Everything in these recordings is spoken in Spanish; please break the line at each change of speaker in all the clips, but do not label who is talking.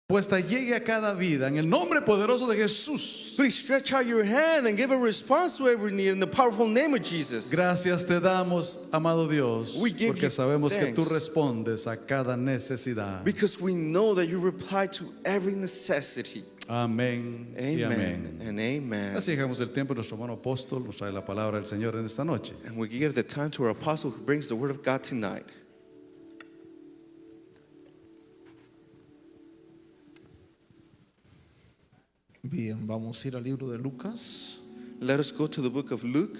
respuesta llegue a cada vida en el nombre poderoso de Jesús.
Please stretch out your hand and give a response to every need in the powerful name of Jesus.
Gracias te damos, amado Dios,
We give
porque
you
sabemos que tú
thanks.
respondes a cada necesidad.
Because we know that you reply to every necessity.
Amén y
Amen
amén.
and amen.
Así dejamos el tiempo. Nuestro hermano apóstol nos trae la palabra del Señor en esta noche.
And we give the time to our apostle who brings the word of God tonight.
Bien, vamos a ir al libro de Lucas.
Let us go to the book of Luke.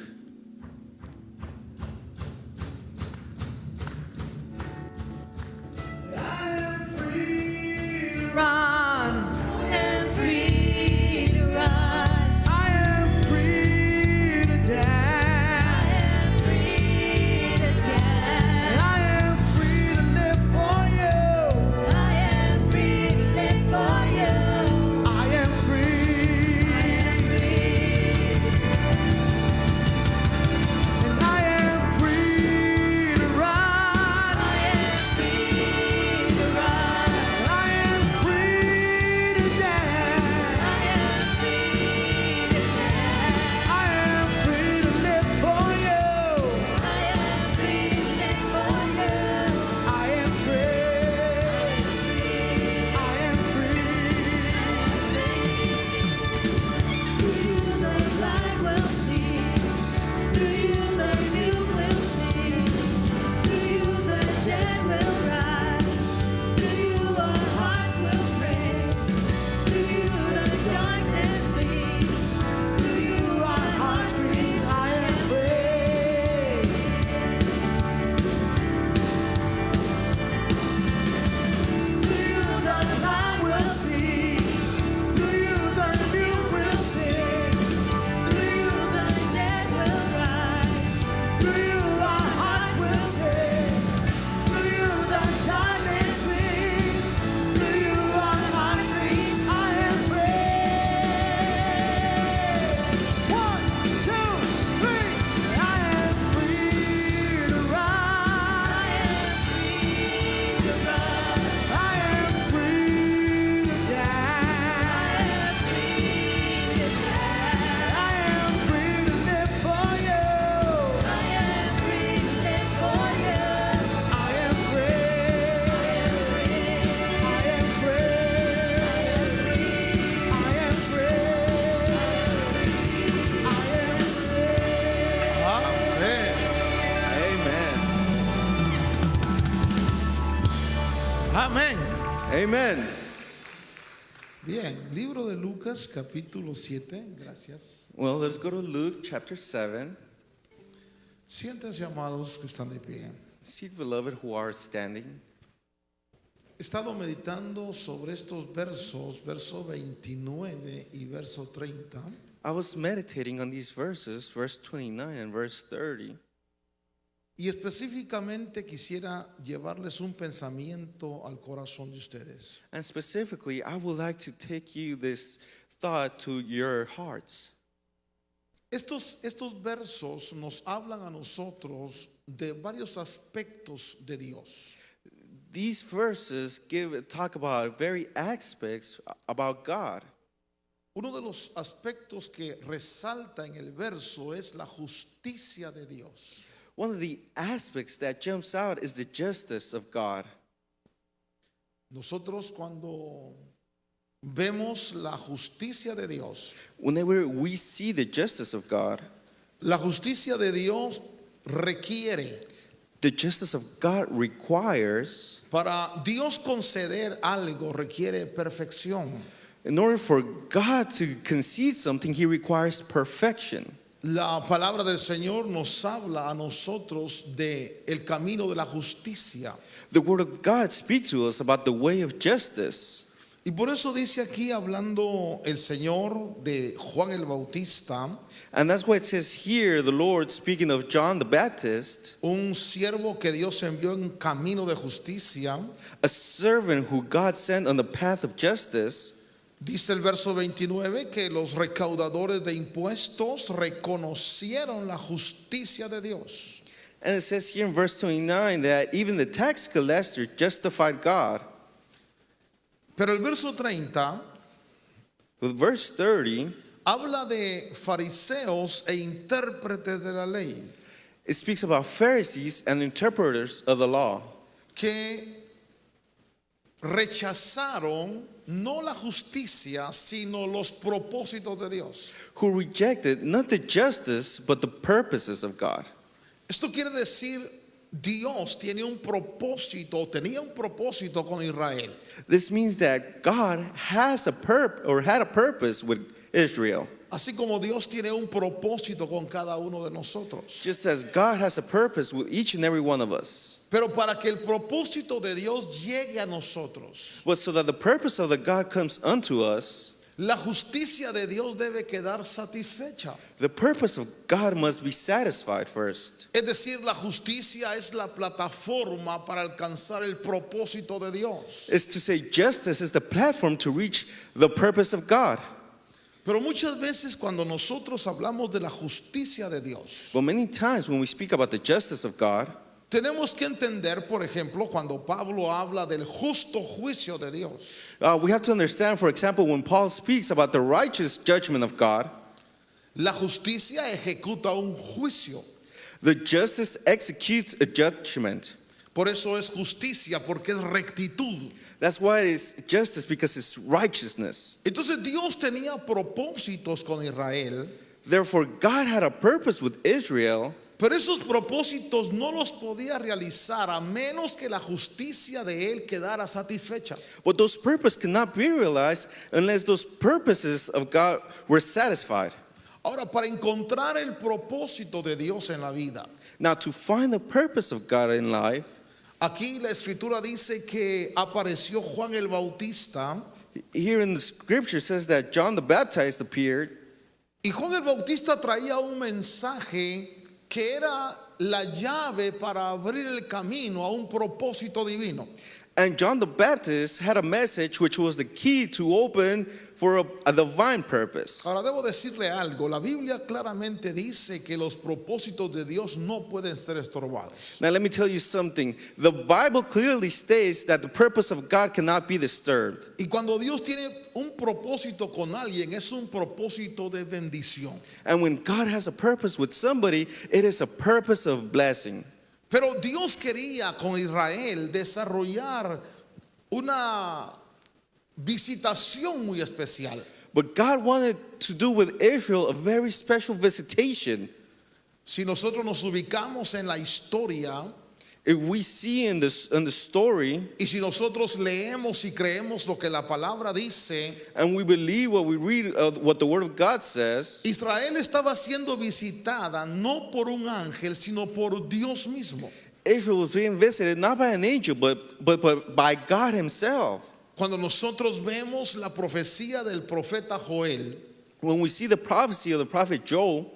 Amén.
Amen.
Bien, libro de Lucas, capítulo 7. Gracias.
Well, let's go to Luke chapter 7.
Siéntense, amados, que están de pie.
Seek, beloved, who are standing.
He estado meditando sobre estos versos, verso 29 y verso 30.
I was meditating on these verses, verse 29 and verse 30.
Y específicamente quisiera llevarles un pensamiento al corazón de ustedes.
And specifically, I would like to take you this thought to your hearts.
Estos versos nos hablan a nosotros de varios aspectos de Dios.
These verses talk about very aspects about God.
Uno de los aspectos que resalta en el verso es la justicia de Dios.
One of the aspects that jumps out is the justice of God.
Nosotros cuando vemos la justicia de Dios,
Whenever we see the justice of God,
la justicia de Dios requiere,
the justice of God requires,
para Dios conceder algo requiere perfección.
in order for God to concede something, He requires perfection.
La palabra del Señor nos habla a nosotros de el camino de la justicia.
The Word of God speaks to us about the way of justice.
Y por eso dice aquí, hablando el Señor de Juan el Bautista,
And that's why it says here, the Lord speaking of John the Baptist,
un siervo que Dios envió en camino de justicia,
a servant who God sent on the path of justice.
dice el verso 29 que los recaudadores de impuestos reconocieron la justicia de Dios.
And it says here in verse 29 that even the tax collector justified God.
Pero el verso 30
With verse 30,
habla de fariseos e intérpretes de la ley
it speaks about Pharisees and interpreters of the law
que rechazaron no la justicia, sino los propósitos de Dios.
who rejected not the justice but the purposes of God.
Esto quiere decir, Dios tiene un propósito, tenía un propósito con Israel.
This means that God has a had a purpose with Israel,
Así como Dios tiene un propósito con cada uno de nosotros.
just as God has a purpose with each and every one of us.
Pero para que el propósito de Dios llegue a nosotros,
But so that the purpose of the God comes unto us,
la justicia de Dios debe quedar satisfecha.
the purpose of God must be satisfied first.
Es decir, la justicia es la plataforma para alcanzar el propósito de Dios.
Is to say justice is the platform to reach the purpose of God.
Pero muchas veces cuando nosotros hablamos de la justicia de Dios,
But many times when we speak about the justice of God,
tenemos que entender, por ejemplo, cuando Pablo habla del justo juicio de Dios.
we have to understand, for example, when Paul speaks about the righteous judgment of God,
La justicia ejecuta un juicio.
the justice executes a judgment.
Por eso es justicia, porque es rectitud.
That's why it is justice, because it's righteousness.
Entonces Dios tenía propósitos con Israel,
Therefore, God had a purpose with Israel,
pero esos propósitos no los podía realizar a menos que la justicia de Él quedara satisfecha.
but those purposes cannot be realized unless those purposes of God were satisfied.
Ahora, para encontrar el propósito de Dios en la vida,
Now, to find the purpose of God in life,
aquí la escritura dice que apareció Juan el Bautista,
here in the scripture says that John the Baptist appeared,
y Juan el Bautista traía un mensaje que era la llave para abrir el camino a un propósito divino.
and John the Baptist had a message which was the key to open for a divine purpose.
Ahora debo decirle algo, la Biblia claramente dice que los propósitos de Dios no pueden ser estorbados.
Now, let me tell you something. The Bible clearly states that the purpose of God cannot be disturbed.
Y cuando Dios tiene un propósito con alguien, es un propósito de bendición.
And when God has a purpose with somebody, it is a purpose of blessing.
Pero Dios quería con Israel desarrollar una visitación muy especial.
But God wanted to do with Israel a very special visitation.
Si nosotros nos ubicamos en la historia
If we see in the story,
y si nosotros leemos y creemos lo que la palabra dice,
and we believe what we read, what the Word of God says,
Israel estaba siendo visitada no por un ángel, sino por Dios mismo.
Israel was being visited not by an angel, but by God Himself.
Cuando nosotros vemos la profecía del profeta Joel,
When we see the prophecy of the prophet Joel,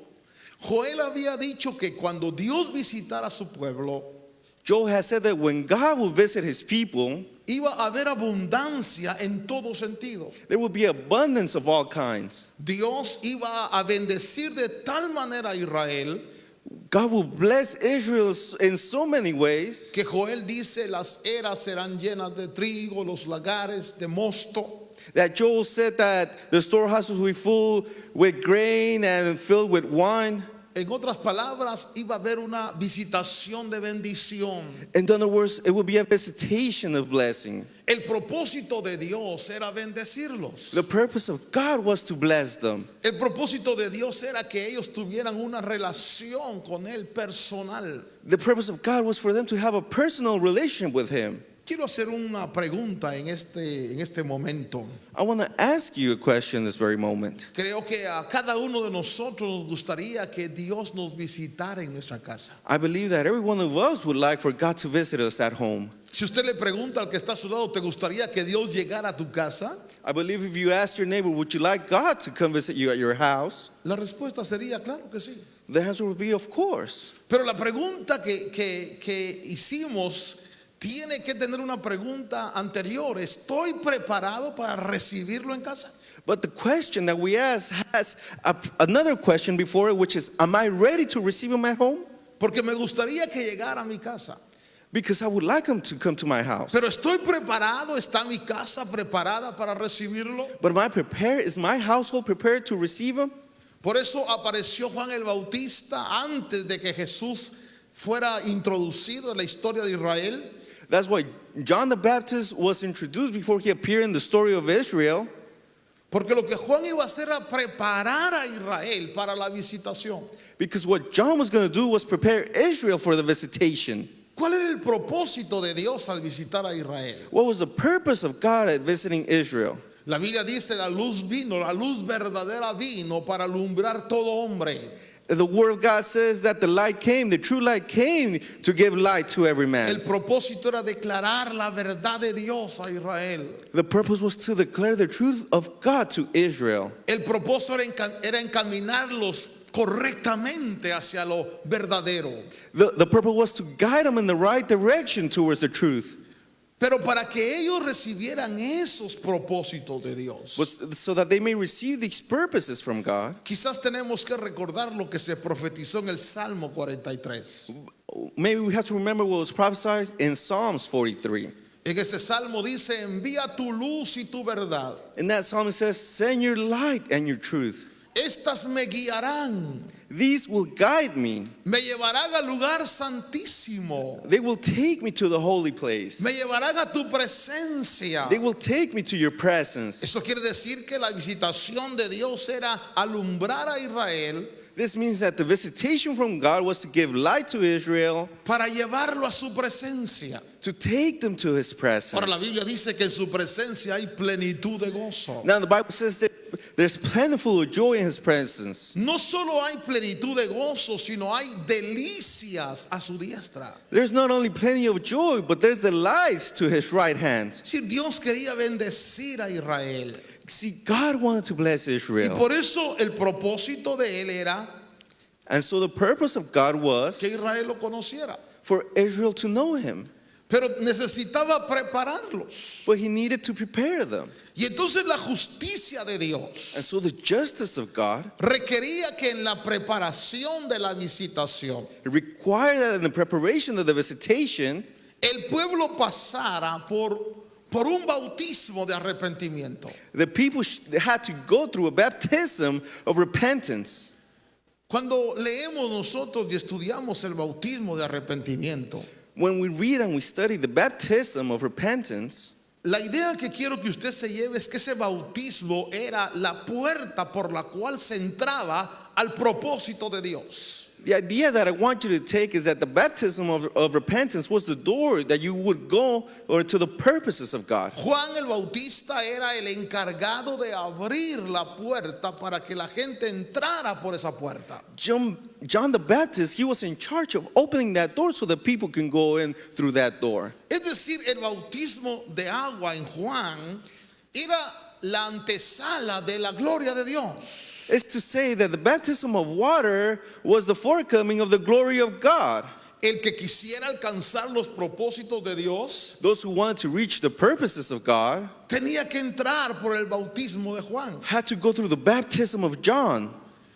Joel había dicho que cuando Dios visitara a su pueblo,
Joel has said that when God will visit His people,
iba a haber abundancia en todo sentido.
there will be abundance of all kinds.
Dios iba a bendecir de tal manera a Israel
God will bless Israel in so many ways
que Joel dice las eras serán llenas de trigo, los lagares de mosto.
that Joel said that the storehouses will be full with grain and filled with wine.
En otras palabras, iba a haber una visitación de bendición.
In other words, it will be a visitation of blessing.
El propósito de Dios era bendecirlos.
The purpose of God was to bless them.
El propósito de Dios era que ellos tuvieran una relación con Él personal.
The purpose of God was for them to have a personal relationship with Him.
Quiero hacer una pregunta en este momento.
I want to ask you a question this very moment.
Creo que a cada uno de nosotros nos gustaría que Dios nos visitara en nuestra casa.
I believe that every one of us would like for God to visit us at home.
Si usted le pregunta al que está a su lado, ¿te gustaría que Dios llegara a tu casa?
I believe if you ask your neighbor, would you like God to come visit you at your house?
La respuesta sería, claro que sí.
The answer would be, of course.
Pero la pregunta que hicimos tiene que tener una pregunta anterior. ¿Estoy preparado para recibirlo en casa?
But the question that we ask has another question before it, which is, am I ready to receive Him at home?
Porque me gustaría que llegara a mi casa.
because I would like him to come to my house.
Pero estoy preparado, está mi casa preparada para recibirlo.
But am I prepared? Is my household prepared to receive him?
Por eso apareció Juan el Bautista antes de que Jesús fuera introducido en la historia de Israel.
That's why John the Baptist was introduced before he appeared in the story of Israel.
Porque lo que Juan iba a hacer era preparar a Israel para la visitación.
Because what John was going to do was prepare Israel for the visitation.
¿Cuál era el propósito de Dios al visitar a Israel?
What was the purpose of God at visiting Israel?
La Biblia dice, la luz vino, la luz verdadera vino para alumbrar todo hombre.
The word of God says that the light came, the true light came to give light to every
El
man.
propósito era declarar la verdad de Dios a Israel.
The purpose was to declare the truth of God to Israel.
El propósito era encaminarlos correctamente hacia lo verdadero.
The purpose was to guide them in the right direction towards the truth.
Pero para que ellos recibieran esos propósitos de Dios,
Was so that they may receive these purposes from God.
quizás tenemos que recordar lo que se profetizó en el Salmo 43.
Maybe we have to remember what was prophesied in Psalms 43.
En ese salmo dice, envía tu luz y tu verdad.
In that psalm it says, send your light and your truth.
Estas me guiarán,
These will guide me.
me llevarán al lugar santísimo,
They will take me to the holy place.
me llevarán a tu presencia.
They will take me to your presence.
Eso quiere decir que la visitación de Dios era alumbrar a Israel
This means that the visitation from God was to give light to Israel,
para llevarlo a su presencia.
to take them to his presence.
Ahora la Biblia dice que en su presencia hay plenitud de gozo.
Now the Bible says that there's plentiful of joy in his presence.
No solo hay plenitud de gozo, sino hay delicias a su diestra.
There's not only plenty of joy, but there's the lights to his right hand.
Es decir, Dios quería bendecir a Israel.
See, God wanted to bless
Y
Israel.
por eso el propósito de él era
And so the purpose of God
que
was
Israel lo conociera.
for Israel to know him.
Pero necesitaba prepararlos.
But he needed to prepare them.
Y entonces la justicia de Dios
And so the justice of God
requería que en la preparación de la visitación
required that in the preparation of the visitation,
el pueblo pasara por un bautismo de arrepentimiento.
the people had to go through a baptism of repentance.
Cuando leemos nosotros y estudiamos el bautismo de arrepentimiento,
When we read and we study the baptism of repentance,
la idea que quiero que usted se lleve es que ese bautismo era la puerta por la cual se entraba al propósito de Dios.
the idea that I want you to take is that the baptism of repentance was the door that you would go or to the purposes of God.
Juan el Bautista era el encargado de abrir la puerta para que la gente entrara por esa puerta.
John the Baptist, he was in charge of opening that door so that people can go in through that door.
Es decir, el bautismo de agua en Juan era la antesala de la gloria de Dios.
It's to say that the baptism of water was the forecoming of the glory of God.
El que quisiera alcanzar los propósitos de Dios
Those who wanted to reach the purposes of God
tenía que entrar por el bautismo de Juan.
had to go through the baptism of John.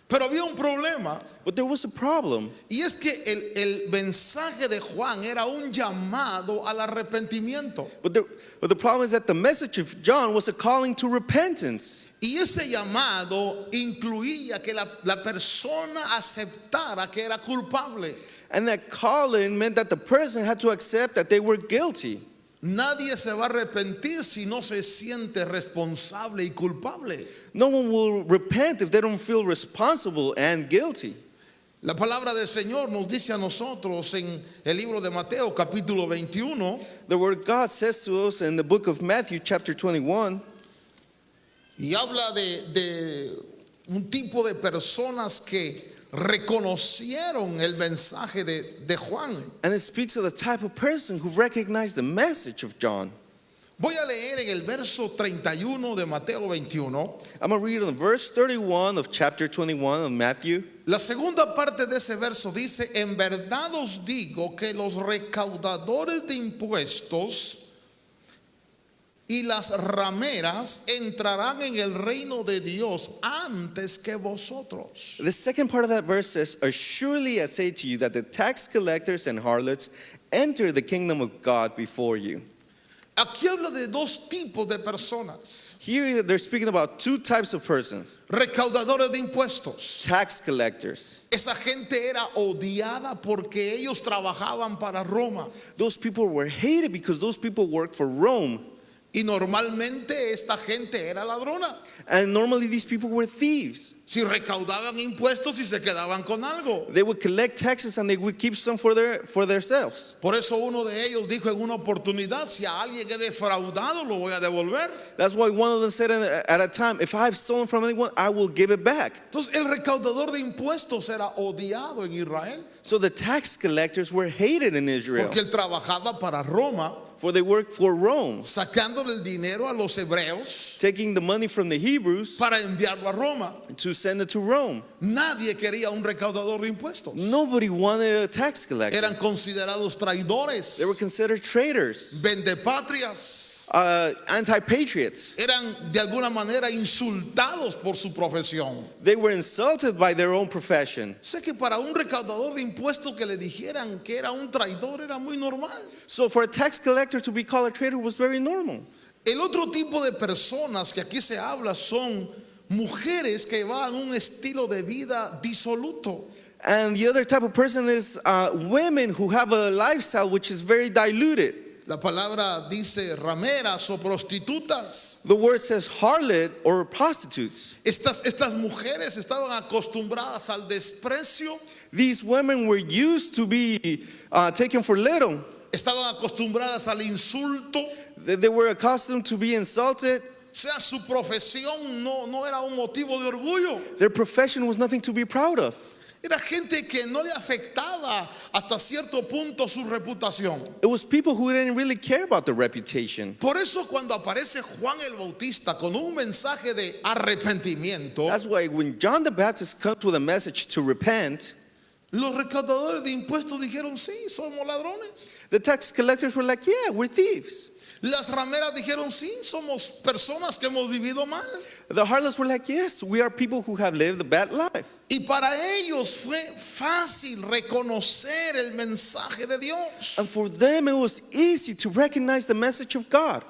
Pero había un problema,
But there was a problem.
y es que el mensaje de Juan era un llamado al arrepentimiento.
But the problem is that the message of John was a calling to repentance.
Y ese llamado incluía que la persona aceptara que era culpable.
And that calling meant that the person had to accept that they were guilty.
Nadie se va a arrepentir si no se siente responsable y culpable.
No one will repent if they don't feel responsible and guilty.
La palabra del Señor nos dice a nosotros en el libro de Mateo capítulo 21,
The word of God says to us in the book of Matthew chapter 21,
y habla de un tipo de personas que reconocieron el mensaje de Juan.
and it speaks of the type of person who recognized the message of John.
Voy a leer en el verso 31 de Mateo 21.
I'm going to read on verse 31 of chapter 21 of Matthew.
La segunda parte de ese verso dice, en verdad os digo que los recaudadores de impuestos y las rameras entrarán en el reino de Dios antes que vosotros.
The second part of that verse says, assuredly I say to you that the tax collectors and harlots enter the kingdom of God before you.
Aquí habla de dos tipos de personas.
Here they're speaking about two types of persons,
Recaudadores de impuestos.
tax collectors.
Esa gente era odiada porque ellos trabajaban para Roma.
Those people were hated because those people worked for Rome.
Y normalmente esta gente era ladrona.
And normally these people were thieves.
Si recaudaban impuestos y se quedaban con algo.
They would collect taxes and they would keep some for themselves.
Por eso uno de ellos dijo en una oportunidad, si a alguien he defraudado, lo voy a devolver.
That's why one of them said at a time, if I've stolen from anyone, I will give it back.
Entonces el recaudador de impuestos era odiado en Israel
So the tax collectors were hated in Israel,
porque él trabajaba para Roma,
for they worked for Rome,
sacándole el dinero a los hebreos
taking the money from the Hebrews
para enviarlo a Roma.
to send it to Rome.
Nadie quería un recaudador de impuestos.
Nobody wanted a tax collector.
Eran considerados traidores,
They were considered traitors,
vendepatrias.
anti-patriots.
Eran de alguna manera insultados por su profesión.
They were insulted by their own profession.
Sé que para un recaudador de impuestos que le dijeran que era un traidor era muy normal.
So for a tax collector to be called a traitor was very normal.
El otro tipo de personas que aquí se habla son mujeres que llevaban un estilo de vida disoluto.
And the other type of person is women who have a lifestyle which is very diluted.
La palabra dice rameras o prostitutas.
The word says harlot or prostitutes.
Estas mujeres estaban acostumbradas al desprecio,
These women were used to be taken for little.
estaban acostumbradas al insulto.
They were accustomed to be insulted.
O sea, su profesión no era un motivo de orgullo.
Their profession was nothing to be proud of.
Era gente que no le afectaba hasta cierto punto su reputación.
It was people who didn't really care about their reputation.
Por eso cuando aparece Juan el Bautista con un mensaje de arrepentimiento,
That's why when John the Baptist comes with a message to repent,
los recaudadores de impuestos dijeron, sí, somos ladrones.
the tax collectors were like, yeah, we're thieves.
Las rameras dijeron, sí, somos personas que hemos vivido mal.
The harlots were like, yes, we are people who have lived a bad life.
Y para ellos fue fácil reconocer el mensaje de Dios.
And for them, it was easy to recognize the message of God.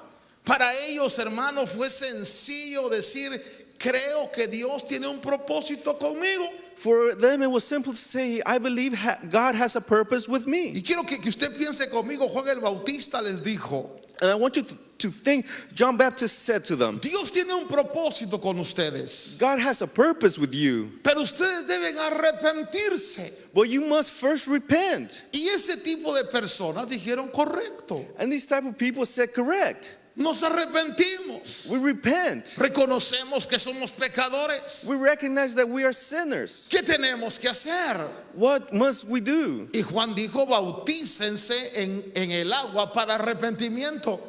Para ellos, hermanos, fue sencillo decir, creo que Dios tiene un propósito conmigo.
For them, it was simple to say, I believe God has a purpose with me.
Y quiero que usted piense conmigo, Juan el Bautista les dijo,
And I want you to think, John Baptist said to them,
Dios tiene un propósito con ustedes,
God has a purpose with you,
pero ustedes deben arrepentirse.
but you must first repent.
Y ese tipo de personas dijeron, correcto,
And these type of people said, correct.
nos arrepentimos.
We repent.
Reconocemos que somos pecadores.
We recognize that we are sinners.
¿Qué tenemos que hacer?
What must we do?
Y Juan dijo, bautícense en el agua para arrepentimiento.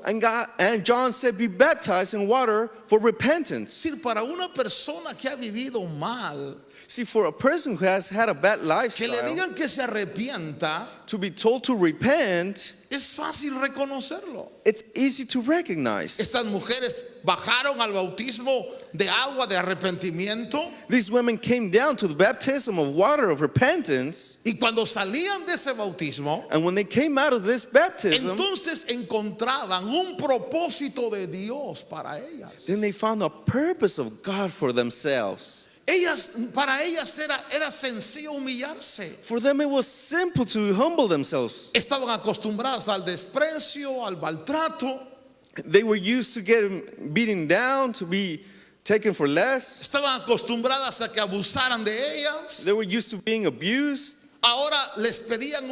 And John said, be baptized in water for repentance.
Es decir, para una persona que ha vivido mal,
See, for a person who has had a bad
que le
lifestyle,
digan que se arrepienta,
to be told to repent,
es fácil reconocerlo.
it's easy to recognize.
Estas mujeres bajaron al bautismo de agua de arrepentimiento
These women came down to the baptism of water of repentance,
y cuando salían de ese bautismo,
and when they came out of this baptism,
entonces encontraban un propósito de Dios para ellas.
then they found a purpose of God for themselves.
Para ellas era sencillo humillarse.
For them, it was simple to humble themselves.
Estaban acostumbradas al desprecio, al maltrato.
They were used to getting beaten down, to be taken for less.
Estaban acostumbradas a que abusaran de ellas.
They were used to being abused.
Ahora les pedían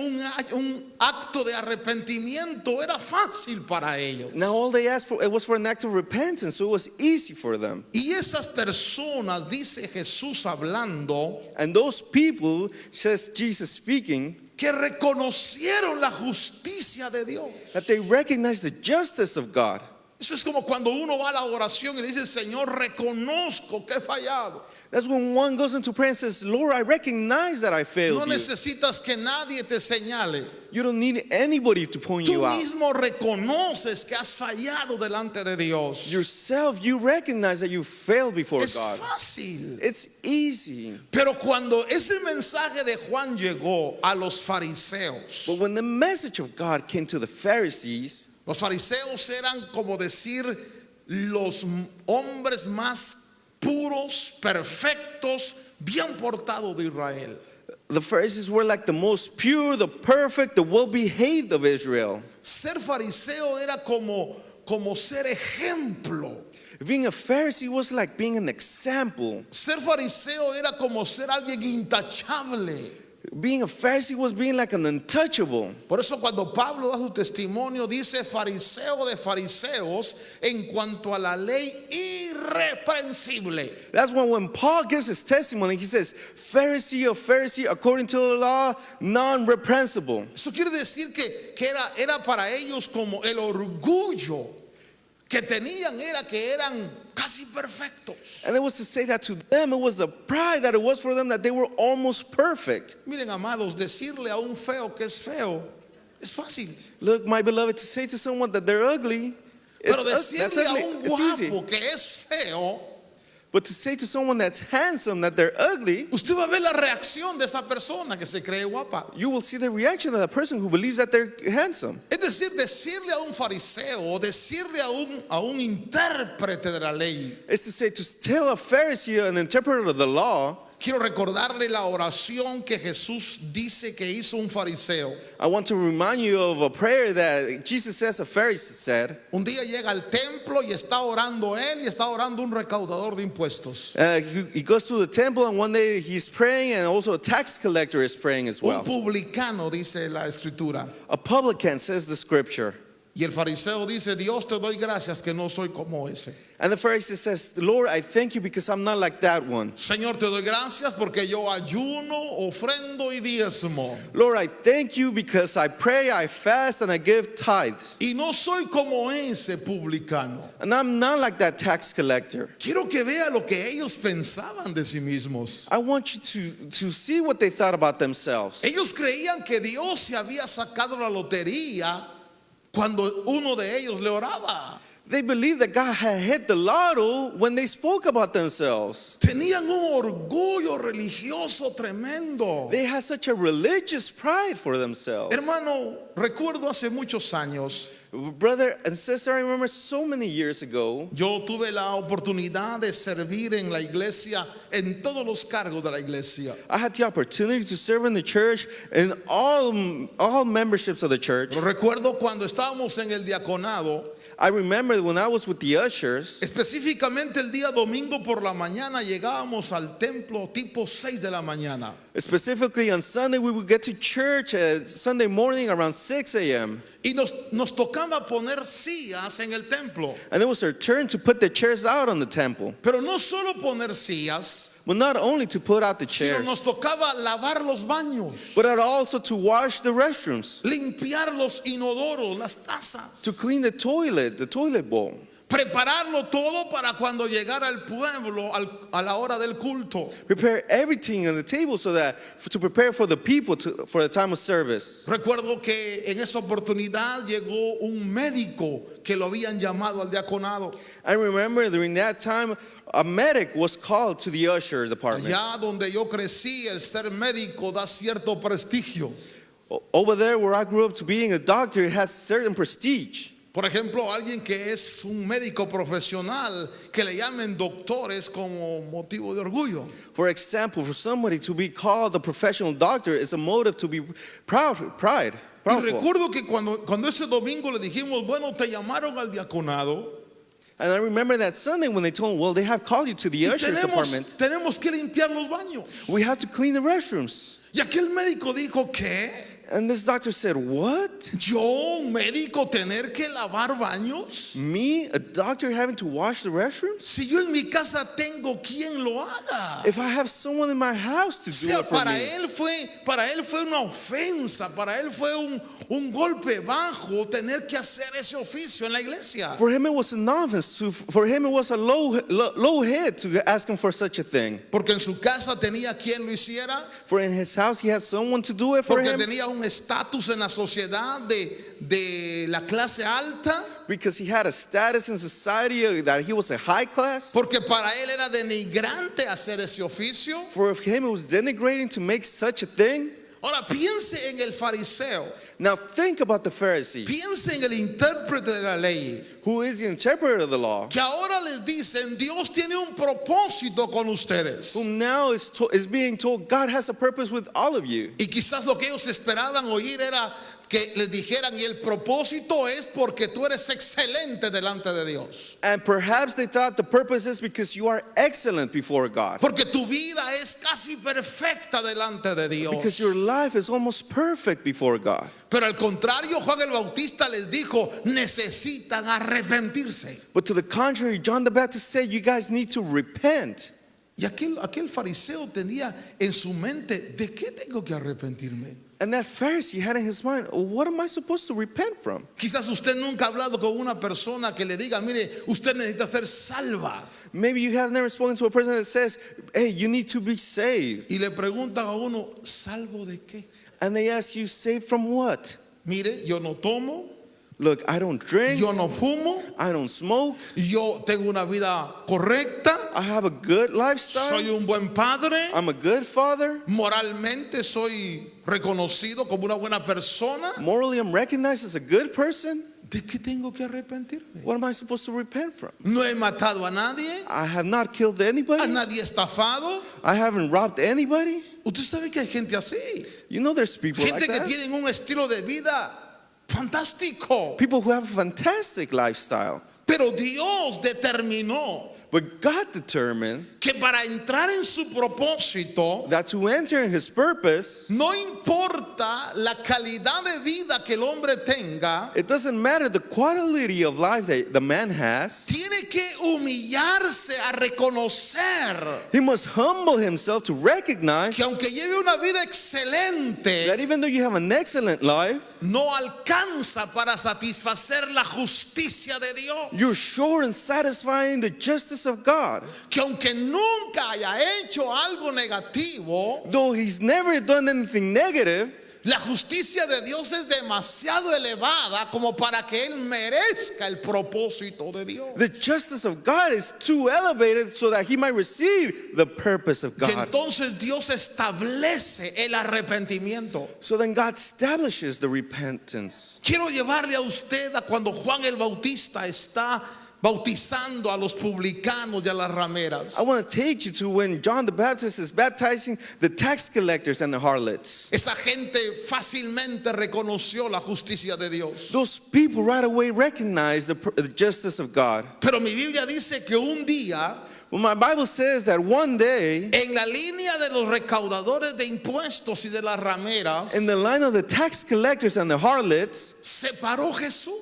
un acto de arrepentimiento. Era fácil para ellos.
Now all they asked for, it was for an act of repentance, so it was easy for them.
Y esas personas, dice Jesús hablando,
And those people, says Jesus speaking,
que reconocieron la justicia de Dios.
that they recognized the justice of God.
Eso es como cuando uno va a la oración y le dice, Señor, reconozco que he fallado.
That's when one goes into prayer and says, Lord, I recognize that I
No
failed you.
necesitas que nadie te señale.
You don't need anybody to point
Tú
you out.
mismo reconoces que has fallado delante de Dios.
Yourself, you recognize that you failed before
Es
God.
fácil.
It's easy.
Pero cuando ese mensaje de Juan llegó a los fariseos,
But when the message of God came to the Pharisees,
los fariseos eran como decir los hombres más puros, perfectos, bien portados de Israel.
the Pharisees were like the most pure, the perfect, the well-behaved of Israel.
Ser fariseo era como ser ejemplo.
Being a Pharisee was like being an example.
Ser fariseo era como ser alguien intachable.
Being a Pharisee was being like an untouchable.
Por eso cuando Pablo da su testimonio dice fariseo de fariseos en cuanto a la ley irreprensible.
That's when Paul gives his testimony, he says, Pharisee of Pharisee according to the law, non-reprehensible.
Eso quiere decir que era para ellos como el orgullo que tenían era que eran casi perfectos.
And it was to say that to them, it was the pride that it was for them that they were almost perfect.
Miren, amados, decirle a un feo que es feo es fácil.
Look, my beloved, to say to someone that they're ugly,
Pero
that's
decirle a
ugly.
un
It's easy.
guapo que es feo,
But to say to someone that's handsome that they're ugly,
usted va a ver la reacción de esa persona que se cree guapa.
you will see the reaction of the person who believes that they're handsome.
Es decir, decirle a un fariseo o decirle a un intérprete de la ley.
It's to say, to tell a Pharisee, an interpreter of the law,
Quiero recordarle la oración que Jesús dice que hizo un fariseo.
I want to remind you of a prayer that Jesus says a Pharisee said.
Un día llega al templo y está orando él y está orando un recaudador de impuestos.
He goes to the temple, and one day he's praying, and also a tax collector is praying as
Un
well.
publicano, dice la escritura.
A publican, says the scripture.
Y el fariseo dice, Dios te doy gracias que no soy como ese.
And the Pharisee says, Lord, I thank you because I'm not like that one.
Señor, te doy gracias porque yo ayuno, ofrendo y diezmo.
Lord, I thank you because I pray, I fast, and I give tithes.
Y no soy como ese publicano.
And I'm not like that tax collector.
Quiero que vea lo que ellos pensaban de sí mismos.
I want you to see what they thought about themselves.
Ellos creían que Dios se había sacado la lotería cuando uno de ellos le oraba.
They believed that God had hit the lotto when they spoke about themselves.
Tenían un orgullo religioso tremendo.
They had such a religious pride for themselves.
Hermano, recuerdo hace muchos años,
Brother and sister, I remember so many years ago,
yo tuve la oportunidad de servir en la iglesia, en todos los cargos de la iglesia.
I had the opportunity to serve in the church and all memberships of the church.
Recuerdo cuando estábamos en el diaconado,
I remember when I was with the ushers,
específicamente el día domingo por la mañana llegábamos al templo tipo 6 de la mañana.
specifically on Sunday, we would get to church Sunday morning around 6 a.m.
Y nos tocaba poner sillas en el templo.
And it was our turn to put the chairs out on the temple.
Pero no solo poner sillas,
But not only to put out the
sino
chairs,
nos tocaba lavar los baños,
but also to wash the restrooms,
limpiar los inodoros, las tazas,
to clean the toilet bowl,
prepararlo todo para cuando llegara el pueblo a la hora del culto.
prepare everything on the table so that to prepare for the people for the time of service.
Recuerdo que en esa oportunidad llegó un médico que lo habían llamado al diaconado.
I remember during that time, a medic was called to the usher department.
Allá donde yo crecí, el ser médico da cierto prestigio.
Over there where I grew up, to being a doctor, it has certain prestige.
Por ejemplo, alguien que es un médico profesional, que le llamen doctores como motivo de orgullo.
For example, for somebody to be called a professional doctor is a motive to be proudful.
Y recuerdo que cuando ese domingo le dijimos, bueno, te llamaron al diaconado.
And I remember that Sunday when they told me, well, they have called you to the
Y
ushers department.
tenemos que limpiar los baños.
We have to clean the restrooms.
Y aquel médico dijo, ¿qué?
And this doctor said, what?
Yo, un médico, tener que lavar baños.
Me, a doctor, having to wash the restrooms?
Si yo en mi casa tengo quien lo haga.
If I have someone in my house to
O
do
sea,
it for
para
me.
él fue una ofensa, para él fue un golpe bajo tener que hacer ese oficio en la iglesia.
For him, it was an offense. For him, it was a low head to ask him for such a thing.
Porque en su casa tenía quien lo hiciera,
For in his house, he had someone to do it for
porque
him.
tenía un estatus en la sociedad de la clase alta,
Because he had a status in society that he was a high class.
porque para él era denigrante hacer ese oficio.
For him, it was denigrating to make such a thing.
Ahora piense en el fariseo,
Now think about the Pharisee,
piense en el intérprete de la ley,
who is the interpreter of the law,
que ahora les dicen, Dios tiene un propósito con ustedes.
whom now is being told God has a purpose with all of you.
Y quizás lo que ellos esperaban oír era que les dijeran, y el propósito es porque tú eres excelente delante de Dios.
And perhaps they thought the purpose is because you are excellent before God.
Porque tu vida es casi perfecta delante de
Because
Dios.
your life is almost perfect before God.
Pero al contrario, Juan el Bautista les dijo, necesitan arrepentirse.
But to the contrary, John the Baptist said, you guys need to repent.
Y aquel fariseo tenía en su mente, ¿de qué tengo que arrepentirme?
And that Pharisee had in his mind, what am I supposed to repent from?
Quizás usted nunca ha hablado con una persona que le diga, mire, usted necesita ser salva.
Maybe you have never spoken to a person that says, hey, you need to be saved.
Y le preguntan a uno, ¿salvo de qué?
And they ask you, saved from what?
Mire, yo no tomo,
Look, I don't drink,
yo no fumo,
I don't smoke,
yo tengo una vida correcta,
I have a good lifestyle,
soy un buen padre,
I'm a good father,
moralmente soy reconocido como una buena persona.
morally I'm recognized as a good person.
¿De qué tengo que arrepentirme?
What am I supposed to repent from?
No he matado a nadie,
I have not killed
a
anybody,
nadie estafado.
I haven't robbed anybody.
Usted sabe que hay gente así,
You know there's people like
gente que
that.
tienen un estilo de vida fantástico,
People who have a fantastic lifestyle.
pero Dios determinó
But God determined
que para entrar en su propósito
that to enter in his purpose,
no importa la calidad de vida que el hombre tenga,
it doesn't matter the quality of life that the man has.
tiene que humillarse a reconocer
He must humble himself to recognize
que aunque lleve una vida
that
excelente,
even though you have an excellent life,
no alcanza para satisfacer la justicia de Dios.
you're sure in satisfying the justice of God.
Que aunque nunca haya hecho algo negativo,
Though he's never done anything negative,
la justicia de Dios es demasiado elevada como para que él merezca el propósito de Dios.
the justice of God is too elevated so that he might receive the purpose of
Que
God.
entonces Dios establece el arrepentimiento.
So then God establishes the repentance.
Quiero llevarle a usted a cuando Juan el Bautista está bautizando a los publicanos y a las rameras.
I want to take you to when John the Baptist is baptizing the tax collectors and the harlots.
Esa gente fácilmente reconoció la justicia de Dios.
Those people right away recognize the justice of God.
Pero mi Biblia dice que un día,
Well, my Bible says that one day,
en la línea de los recaudadores de impuestos y de las rameras,
in the line of the tax collectors and the harlots,
se paró Jesús,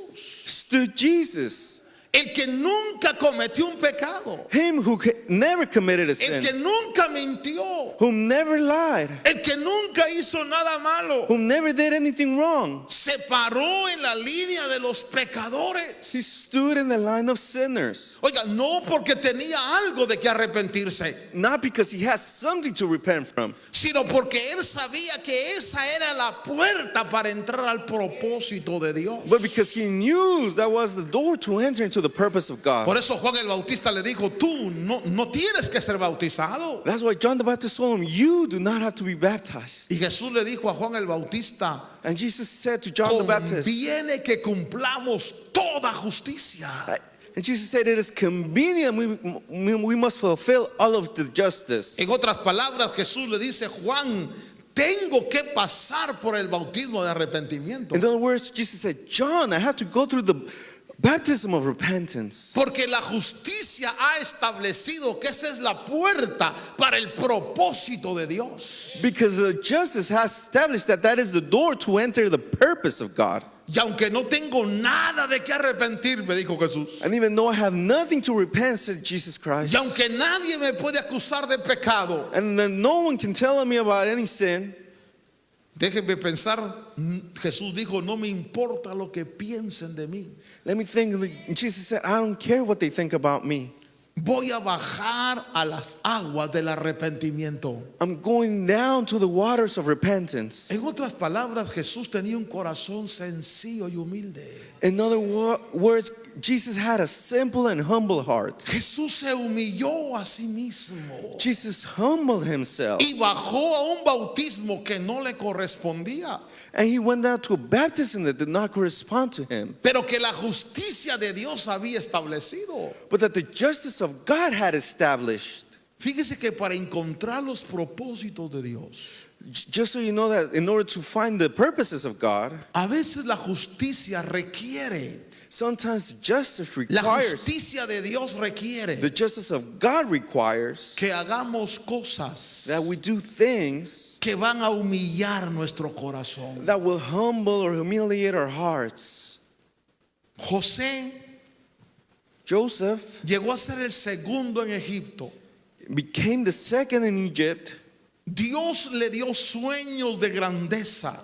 stood Jesus,
el que nunca cometió un pecado,
him who never committed a
el que
sin,
nunca mintió,
whom never lied,
el que nunca hizo nada malo.
whom never did anything wrong.
Se paró en la línea de los
He
pecadores.
stood in the line of sinners,
Oiga, no porque tenía algo de que arrepentirse,
not because he has something to repent from,
sino porque él sabía que esa era la puerta para entrar al propósito de Dios.
but because he knew that was the door to enter into the purpose of God.
Por eso Juan el Bautista le dijo, tú no tienes que ser bautizado.
That's why John the Baptist told him, you do not have to be baptized.
Y Jesús le dijo a Juan el Bautista,
And Jesus said to John the Baptist,
conviene que cumplamos toda justicia.
and Jesus said, it is convenient, we must fulfill all of the justice.
En otras palabras, Jesús le dice, Juan, tengo que pasar por el bautismo de arrepentimiento.
In other words, Jesus said, John, I have to go through Baptism of repentance.
Porque la justicia ha establecido que esa es la puerta para el propósito de Dios.
Because justice has established that that is the door to enter the purpose of God.
Y aunque no tengo nada de qué arrepentirme, dijo Jesús.
And even though I have nothing to repent, said Jesus Christ,
Y aunque nadie me puede acusar de pecado,
and then no one can tell me about any sin,
déjenme pensar, Jesús dijo, no me importa lo que piensen de mí.
let me think. Jesus said, I don't care what they think about me.
Voy a bajar a las aguas del arrepentimiento.
I'm going down to the waters of repentance.
En otras palabras, Jesús tenía un corazón sencillo y humilde.
In other words, Jesus had a simple and humble heart.
Jesús se humilló a sí mismo
Jesus humbled himself,
y bajó a un bautismo que no le correspondía,
and he went down to a baptism that did not correspond to him,
pero que la justicia de Dios había establecido.
but that the justice of God had established.
Fíjese que para encontrar los propósitos de Dios,
Just so you know that in order to find the purposes of God,
a veces la justicia requiere,
sometimes justice
la
requires,
justicia de Dios requiere
the justice of God requires
que hagamos cosas
that we do things
que van a humillar nuestro corazón.
that will humble or humiliate our hearts.
José
Joseph
llegó a ser el segundo en Egipto.
became the second in Egypt.
Dios le dio sueños de grandeza.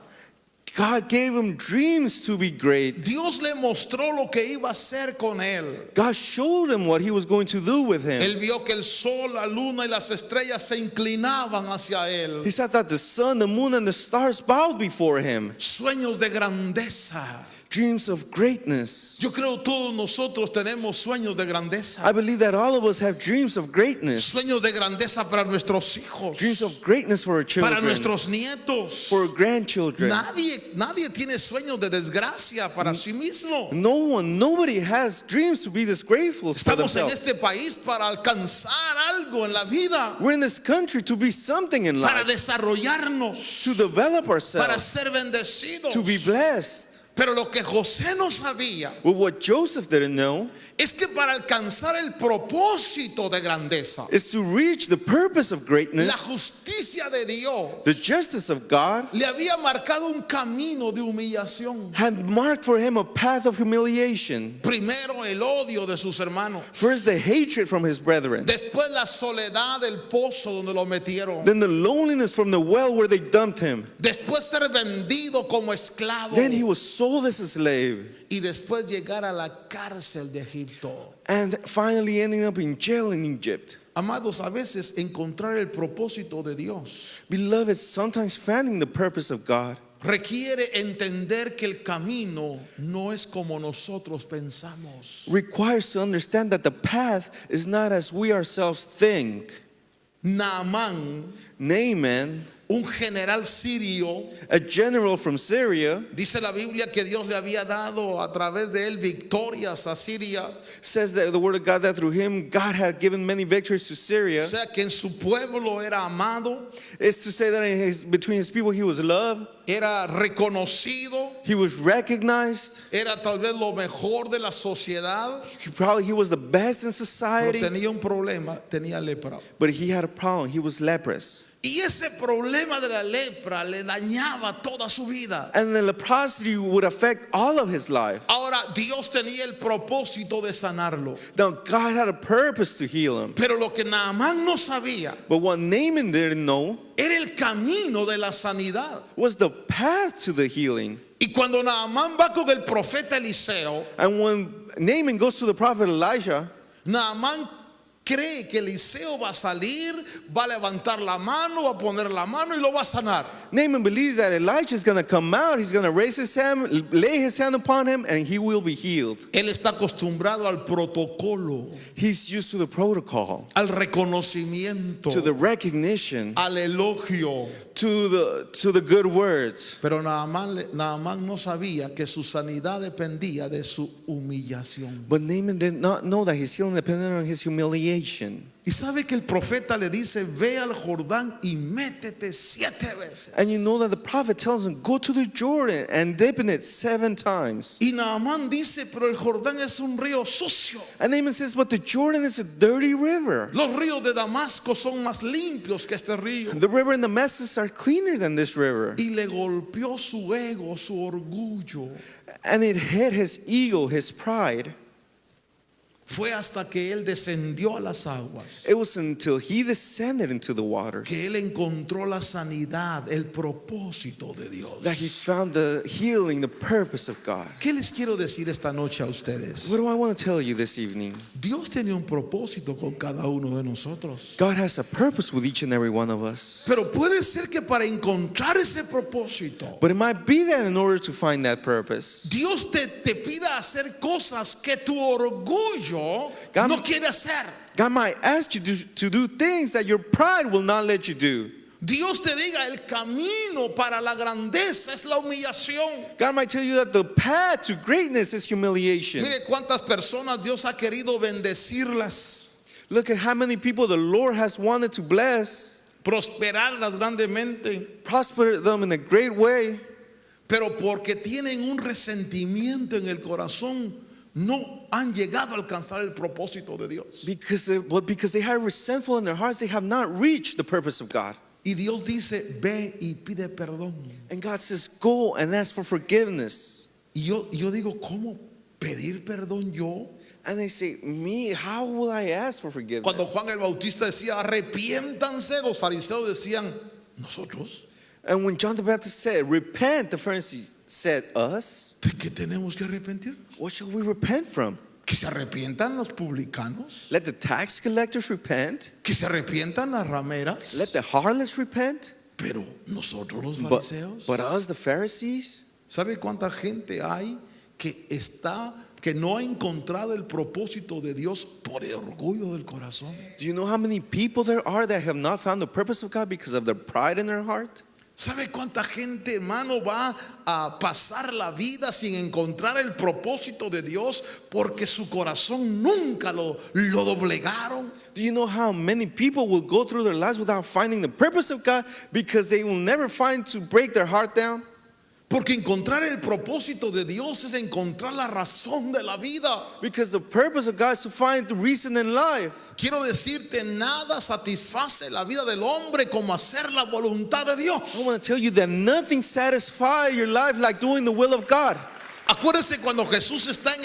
God gave him dreams to be great.
Dios le mostró lo que iba a hacer con él.
God showed him what he was going to do with him.
Él vio que el sol, la luna y las estrellas se inclinaban hacia él.
He saw that the sun, the moon, and the stars bowed before him.
Sueños de grandeza.
Dreams of greatness.
Yo creo todos nosotros tenemos sueños de grandeza.
I believe that all of us have dreams of greatness.
Sueños de grandeza para nuestros hijos,
Dreams of greatness for our children,
para nuestros nietos.
for our grandchildren.
Nadie tiene sueños de desgracia para sí mismo.
Nobody has dreams to be disgraceful for
Estamos en
themselves.
este país para alcanzar algo en la vida,
We're in this country to be something in
para
life,
desarrollarnos,
to develop
para
ourselves,
ser bendecidos.
to be blessed.
Pero lo que José no sabía
But what Joseph didn't know
es que para alcanzar el propósito de grandeza,
is to reach the purpose of
la
greatness,
justicia de Dios
the justice of God
le había marcado un camino de humillación.
had marked for him a path of humiliation.
Primero el odio de sus hermanos,
First, the hatred from his brethren,
después la soledad del pozo donde lo metieron,
then the loneliness from the well where they dumped him.
después ser vendido como esclavo
Then he was sold as a slave,
y después llegar a la cárcel de Egipto.
and finally ending up in jail in Egypt.
Amados, a veces encontrar el propósito de Dios
Beloved, sometimes finding the purpose of God
requiere entender que el camino no es como nosotros pensamos.
requires to understand that the path is not as we ourselves think.
Naamán,
Naaman,
un general sirio,
a general from Syria,
dice la Biblia que Dios le había dado a través de él victorias a Siria.
says that the word of God that through him God had given many victories to
O
Syria.
sea que en su pueblo era amado,
It's to say that between his people he was loved,
era reconocido,
he was recognized,
era tal vez lo mejor de la sociedad,
he was the best in
pero
society,
tenía un problema, tenía lepra.
but he had a problem. He was leprous.
Y ese problema de la lepra le dañaba toda su vida.
And the leprosity would affect all of his life.
Ahora Dios tenía el propósito de sanarlo,
Now God had a purpose to heal him.
pero lo que Naamán no sabía
But what Naaman didn't know
era el camino de la sanidad.
was the path to the healing.
Y cuando Naamán va con el profeta Eliseo,
And when Naaman goes to the prophet Elijah,
Naamán cree que Eliseo va a salir, va a levantar la mano, va a poner la mano y lo va a sanar.
Naaman believes that Elijah is going to come out, he's going to raise his hand, lay his hand upon him, and he will be healed.
Él está acostumbrado al protocolo,
He's used to the protocol,
al reconocimiento,
to the recognition,
al elogio.
to the good words.
Pero Naamán no sabía que su sanidad dependía de su humillación.
But Naaman did not know that his healing depended on his humiliation. humiliation.
Y sabe que el profeta le dice, ve al Jordán y métete 7 veces.
And you know that the prophet tells him, go to the Jordan and dip in it 7 times.
Y Naamán dice, pero el Jordán es un río sucio.
And Naaman says, but the Jordan is a dirty river.
Los ríos de Damasco son más limpios que este río.
The river in Damascus are cleaner than this river.
Y le golpeó su ego, su orgullo.
And it hit his ego, his pride.
Fue hasta que él descendió a las aguas
It was until he descended into the waters
que él encontró la sanidad, el propósito de Dios.
that he found the healing, the purpose of God.
¿Qué les quiero decir esta noche a ustedes?
What do I want to tell you this evening?
Dios tiene un propósito con cada uno de nosotros.
God has a purpose with each and every one of us.
Pero puede ser que para encontrar ese propósito,
But it might be that in order to find that purpose,
Dios te pida hacer cosas que tu orgullo
God-
no quiere hacer.
God might ask you to do things that your pride will not let you do.
Dios te diga, el camino para la grandeza es la humillación.
God might tell you that the path to greatness is humiliation.
Mire cuántas personas Dios ha querido bendecirlas,
Look at how many people the Lord has wanted to bless,
prosperarlas grandemente,
prosper them in a great way,
pero porque tienen un resentimiento en el corazón, no han llegado a alcanzar el propósito de Dios.
because they are resentful in their hearts, they have not reached the purpose of God.
Y Dios dice, ve y pide perdón.
And God says, go and ask for forgiveness.
Y yo digo, ¿cómo pedir perdón yo?
And they say, me, how will I ask for forgiveness?
Cuando Juan el Bautista decía, arrepiéntanse, los fariseos decían, ¿nosotros?
And when John the Baptist said, repent, the Pharisees said, us?
¿De qué tenemos que arrepentir?
What shall we repent from?
Que se arrepientan los publicanos,
Let the tax collectors repent.
que se arrepientan las rameras,
Let the harlots repent.
pero nosotros los
But,
fariseos.
but us, the Pharisees?
¿Sabe cuánta gente hay que no ha encontrado el propósito de Dios por el orgullo del corazón?
Do you know how many people there are that have not found the purpose of God because of their pride in their heart?
¿Sabe cuánta gente, hermano, va a pasar la vida sin encontrar el propósito de Dios porque su corazón nunca lo doblegaron?
Do you know how many people will go through their lives without finding the purpose of God because they will never find to break their heart down?
Porque encontrar el propósito de Dios es encontrar la razón de la vida.
Because the purpose of God is to find the reason in life.
Quiero decirte, nada satisface la vida del hombre como hacer la voluntad de Dios.
I want to tell you that nothing satisfies your life like doing the will of God.
Acuérdese cuando Jesús está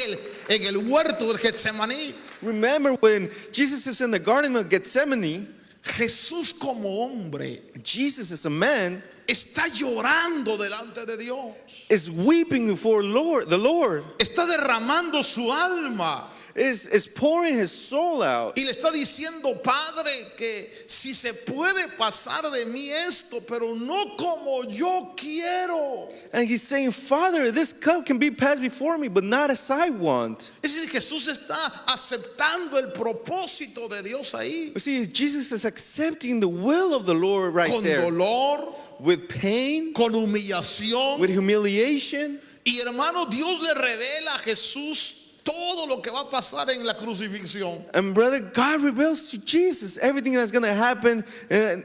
en el huerto del Getsemaní.
Remember when Jesus is in the Garden of Gethsemane,
Jesús como hombre
Jesus is a man,
está llorando delante de Dios.
is weeping before the Lord,
Está derramando su alma.
is pouring his soul out.
Y le está diciendo, Padre, que si se puede pasar de mí esto, pero no como yo quiero.
And he's saying, Father, this cup can be passed before me, but not as I want.
Es decir, Jesús está aceptando el propósito de Dios ahí.
You see, Jesus is accepting the will of the Lord right
Con
there.
dolor,
With pain,
con humillación.
with humiliation.
Y hermano, Dios le revela a Jesús todo lo que va a pasar en la crucifixión.
And brother, God reveals to Jesus everything that's going to happen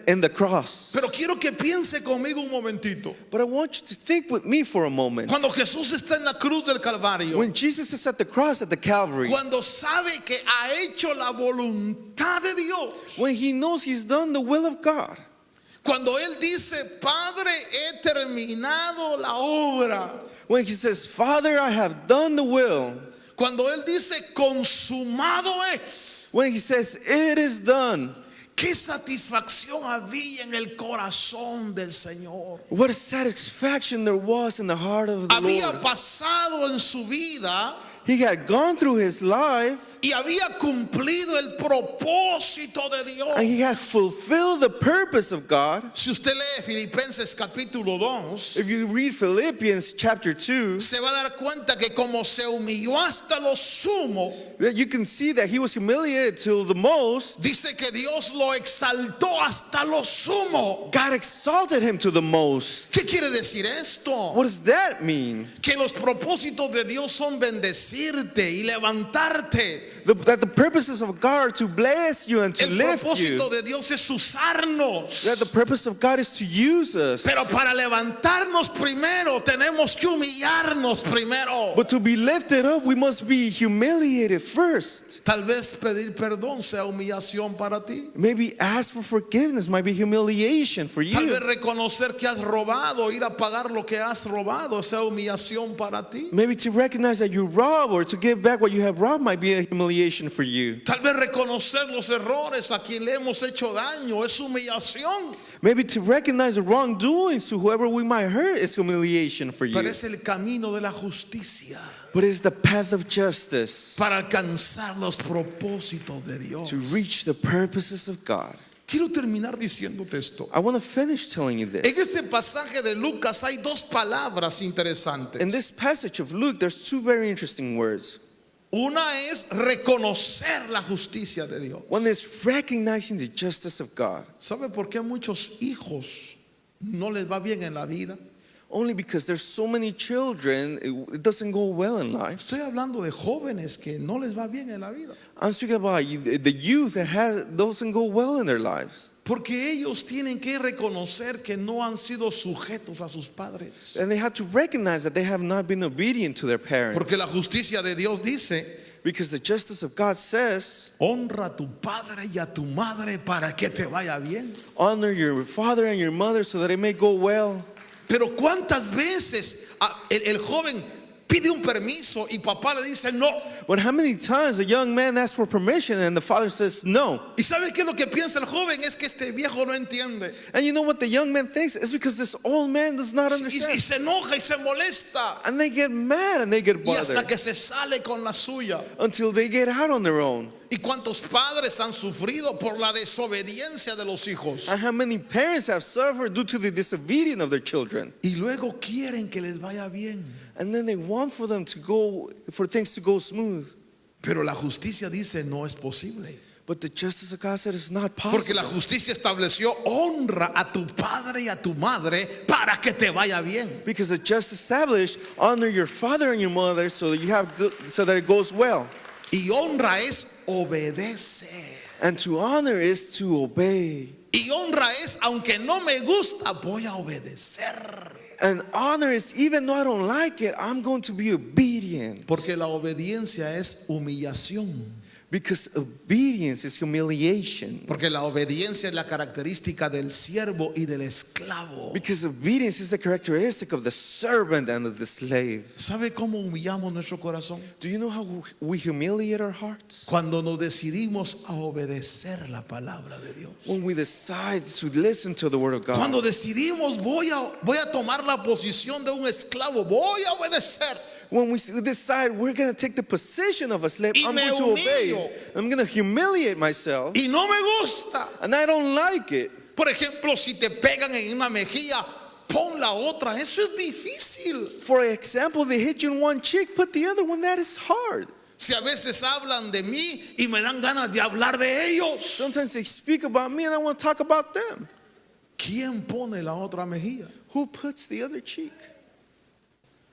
in the cross.
Pero quiero que piense conmigo un momentito.
But I want you to think with me for a moment.
Cuando Jesús está en la cruz del Calvario,
When Jesus is at the cross at the Calvary,
cuando sabe que ha hecho la voluntad de Dios,
when he knows he's done the will of God,
cuando él dice, Padre, he terminado la obra,
when he says, Father, I have done the will,
cuando él dice, consumado es,
when he says, it is done,
qué satisfacción había en el corazón del Señor.
what a satisfaction there was in the heart of the
Había
Lord.
pasado en su vida
He had gone through his life
y había cumplido el propósito de Dios.
and he had fulfilled the purpose of God.
Si usted lee Filipenses capítulo 2,
If you read Philippians chapter 2,
se va a dar cuenta que como se humilló hasta lo sumo,
that you can see that he was humiliated till the most.
dice que Dios lo exaltó hasta lo sumo.
God exalted him to the most.
¿Qué quiere decir esto?
What does that mean?
Que los propósitos de Dios son bendecirte y levantarte.
That the purposes of God are to bless you and to
El
lift you.
propósito de Dios es usarnos.
That the purpose of God is to use us.
Pero para levantarnos primero tenemos que humillarnos primero.
But to be lifted up, we must be humiliated first.
Tal vez pedir perdón sea humillación para ti.
Maybe ask for forgiveness might be humiliation for
Tal
you.
vez reconocer que has robado, ir a pagar lo que has robado sea humillación para ti.
Maybe to recognize that you rob or to give back what you have robbed might be a humiliation for you.
Tal vez reconocer los errores a quien le hemos hecho daño es humillación.
Maybe to recognize the wrongdoings to whoever we might hurt is humiliation for
Pero
you.
es el camino de la justicia
But it's the path of justice
para alcanzar los propósitos de Dios.
to reach the purposes of God.
Quiero terminar diciéndote esto.
I want to finish telling you
En
this.
este pasaje de Lucas hay dos palabras interesantes.
In this passage of Luke, there's two very interesting words.
Una es reconocer la justicia de Dios.
One is recognizing the justice of God.
¿Sabe por qué a muchos hijos no les va bien en la vida?
Only because there's so many children, it doesn't go well in life.
Estoy hablando de jóvenes que no les va bien en la vida.
I'm speaking about the youth that doesn't go well in their lives.
Porque ellos tienen que reconocer que no han sido sujetos a sus padres.
And they have to recognize that they have not been obedient to their parents.
Porque la justicia de Dios dice,
Because the justice of God says,
honra a tu padre y a tu madre para que te vaya bien.
honor your father and your mother so that it may go well.
Pero cuántas veces el joven pide un permiso y papá le dice no.
But how many times a young man asks for permission and the father says no?
¿Y sabe qué es lo que piensa el joven? Es que este viejo no entiende.
And you know what the young man thinks? It's because this old man does not
Y
understand.
se enoja y se molesta.
And they get mad and they get
Y hasta
bothered
que se sale con la suya.
until they get out on their own.
¿Y cuántos padres han sufrido por la desobediencia de los hijos?
And how many parents have suffered due to the disobedience of their children?
Y luego quieren que les vaya bien.
And then they want for things to go smooth.
Pero la justicia dice no es posible.
But the justice of God said it's not
Porque la
possible.
justicia estableció honra a tu padre y a tu madre para que te vaya bien.
Because the justice established honor your father and your mother so that you have good, so that it goes well.
Y honra es obedece.
And to honor is to obey.
Y honra es aunque no me gusta voy a obedecer.
And honor is even though I don't like it, I'm going to be obedient.
Porque la obediencia es humillación.
Because obedience is humiliation.
Porque la obediencia es la característica del siervo y del esclavo.
Because obedience is the characteristic of the servant and of the slave.
¿Sabe cómo humillamos nuestro corazón?
Do you know how we humiliate our hearts?
Cuando nos decidimos a obedecer la palabra de Dios.
When we decide to listen to the word of God.
Cuando decidimos voy a tomar la posición de un esclavo, voy a obedecer.
When we decide we're going to take the position of a slave,
Y
I'm
me
going to obey.
humillo.
I'm going to humiliate myself.
Y no me gusta.
And I don't like it.
Por ejemplo, si te pegan en una mejilla, pon la otra. Eso es difícil.
For example, they hit you in one cheek, put the other one. That is hard.
Si a veces hablan de mí y me dan ganas de hablar de ellos.
Sometimes they speak about me and I want to talk about them.
¿Quién pone la otra mejilla?
Who puts the other cheek?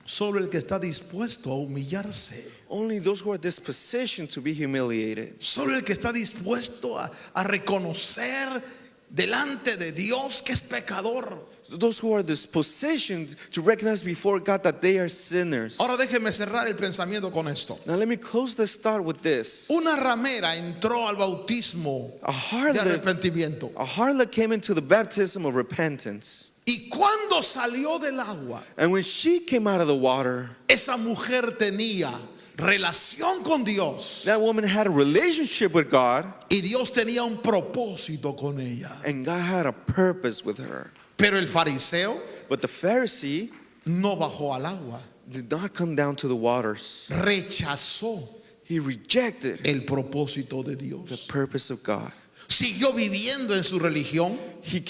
Solo el que está dispuesto a humillarse.
Only those who are dispositioned to be humiliated.
Solo el que está dispuesto a reconocer delante de Dios que es pecador.
Those who are dispositioned to recognize before God that they are sinners.
Ahora déjeme cerrar el pensamiento con esto.
Now let me close this thought with this.
Una ramera entró al bautismo
A
de
harlot,
arrepentimiento.
a harlot came into the baptism of repentance.
Y cuando salió del agua,
And when she came out of the water,
esa mujer tenía relación con Dios
that woman had a relationship with God,
y Dios tenía un propósito con ella.
and God had a purpose with her.
Pero el fariseo
But the Pharisee
no bajó al agua,
did not come down to the waters.
rechazó
He rejected
el propósito de
the
Dios.
purpose of God.
Siguió viviendo en su religión,
He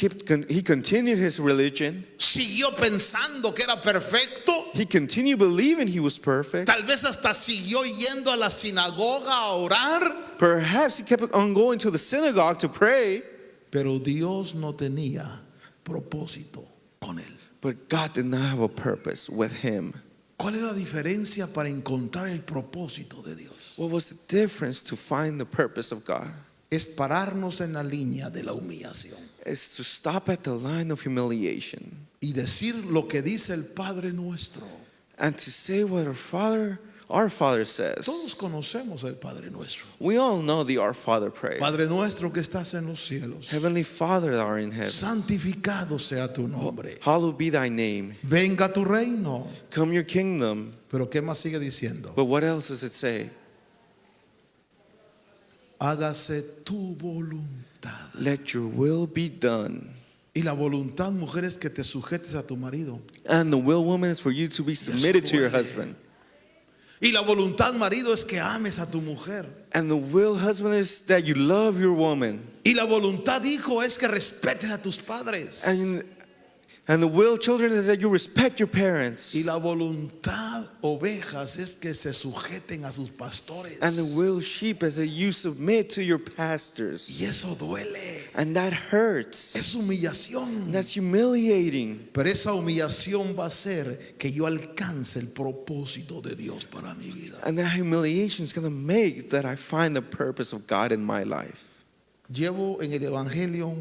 continued his religion.
siguió pensando que era perfecto,
He continued believing he was perfect.
tal vez hasta siguió yendo a la sinagoga a orar,
Perhaps he kept on going to the synagogue to pray,
pero Dios no tenía propósito con él.
but God did not have a purpose with him.
¿Cuál es la diferencia para encontrar el propósito de Dios?
What was the difference to find the purpose of God?
Es pararnos en la línea de la humillación
It's to stop at the line of humiliation
y decir lo que dice el Padre nuestro.
and to say what our Father says.
Todos conocemos el Padre nuestro.
We all know the Our Father prayer.
Padre nuestro que estás en los cielos,
Heavenly Father that art in heaven,
santificado sea tu nombre.
hallowed be thy name.
Venga tu reino.
Come your kingdom.
Pero ¿qué más sigue diciendo?
But what else does it say?
Hágase tu voluntad.
Let your will be done.
Y la voluntad, mujer, es que te sujetes a tu marido.
And the will, woman, is for you to be submitted to your husband.
Y la voluntad, marido, es que ames a tu mujer.
And the will, husband, is that you love your woman.
Y la voluntad, hijo, es que respetes a tus padres.
And the will, children, is that you respect your parents.
Y la voluntad, ovejas, es que se sujeten a sus pastores.
And the will, sheep, is that you submit to your pastors.
Y eso duele.
And that hurts.
Es humillación.
That's humiliating.
Pero esa humillación va a ser que yo alcance el propósito de Dios para mi vida.
And that humiliation is going to make that I find the purpose of God in my life.
Llevo en el Evangelio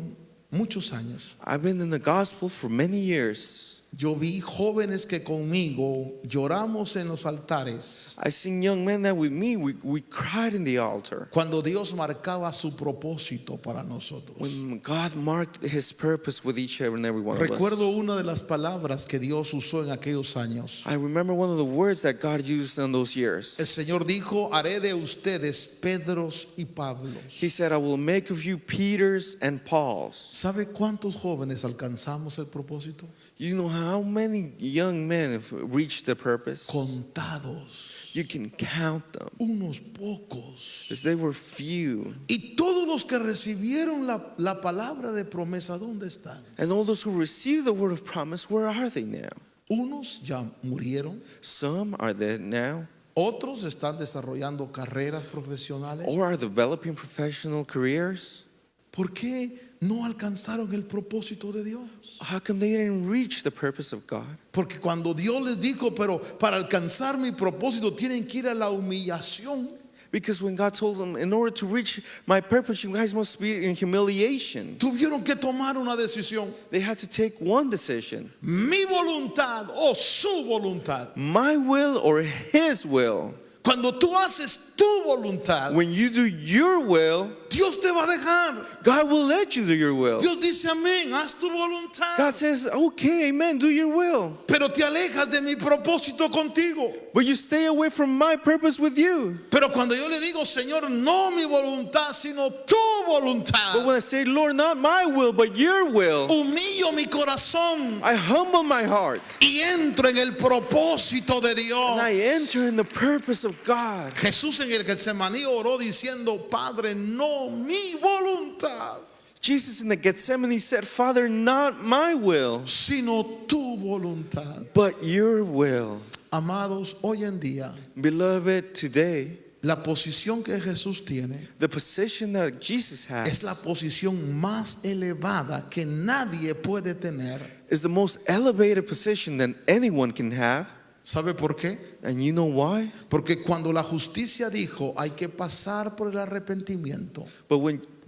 muchos años.
I've been in the gospel for many years.
Yo vi jóvenes que conmigo lloramos en los altares
I've seen young men that with me, we cried in the altar
cuando Dios marcaba su propósito para nosotros.
when God marked his purpose with each and every one of us.
Recuerdo una de las palabras que Dios usó en aquellos años.
I remember one of the words that God used in those
El
years.
Señor dijo, haré de ustedes Pedros y Pablos.
He said, I will make of you Peters and Pauls.
¿Sabe cuántos jóvenes alcanzamos el propósito?
You know how many young men have reached the purpose?
Contados,
You can count them.
unos pocos.
Because they were few.
Y todos los que recibieron la palabra de promesa, ¿dónde están?
And all those who received the word of promise, where are they now?
Unos ya murieron,
Some are dead now,
otros están desarrollando carreras profesionales.
or are developing professional careers.
¿Por qué no alcanzaron el propósito de Dios?
How come they didn't reach the purpose of God?
Porque cuando Dios les dijo, pero para alcanzar mi propósito tienen que ir a la humillación.
Because when God told them, in order to reach my purpose, you guys must be in humiliation.
Tuvieron que tomar una decisión.
They had to take one decision.
Mi voluntad o su voluntad.
My will or his will.
Cuando tú haces tu voluntad,
When you do your will,
Dios te va a dejar.
God will let you do your will.
Dios dice amén, haz tu voluntad.
God says, okay, amen, do your will.
Pero te alejas de mi propósito contigo.
But you stay away from my purpose with you.
Pero cuando yo le digo, Señor, no mi voluntad, sino tu
But
voluntad,
when I say, Lord, not my will, but your will,
humillo mi corazón
I humble my heart.
y entro en el propósito de
And
Dios.
I enter in the purpose of God.
Jesús en el Getsemaní oró diciendo, Padre, no mi voluntad,
Jesus in the Gethsemane said, Father, not my will,
sino tu voluntad.
but your will.
Amados, hoy en día,
Beloved, today,
la posición que Jesús tiene
the position that Jesus
es la
has
posición más elevada que nadie puede tener.
is the most elevated position that anyone can have.
¿Sabe por qué?
And you know why?
Porque cuando la justicia dijo hay que pasar por el arrepentimiento,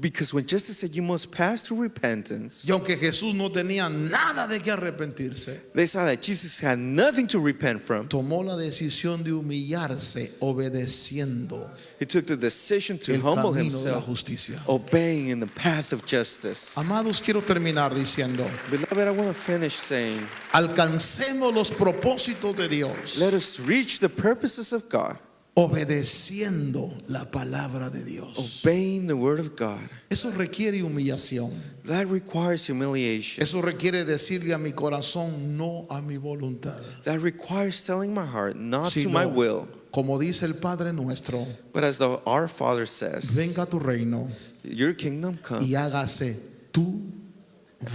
Because when justice said you must pass through repentance,
y aunque Jesús no tenía nada de que arrepentirse,
they saw that Jesus had nothing to repent from.
tomó la decisión de humillarse obedeciendo
He took the decision to
el
humble
camino de la
himself,
justicia.
obeying in the path of justice.
Amados, quiero terminar diciendo,
Beloved, I want to finish saying,
alcancemos los propósitos de Dios
let us reach the purposes of God,
obedeciendo la palabra de Dios.
obeying the word of God.
Eso requiere humillación.
That requires humiliation.
Eso requiere decirle a mi corazón no a mi voluntad,
That requires telling my heart not to my
sino,
will,
como dice el Padre nuestro,
but as our Father says,
venga tu reino
your kingdom come
y hágase tu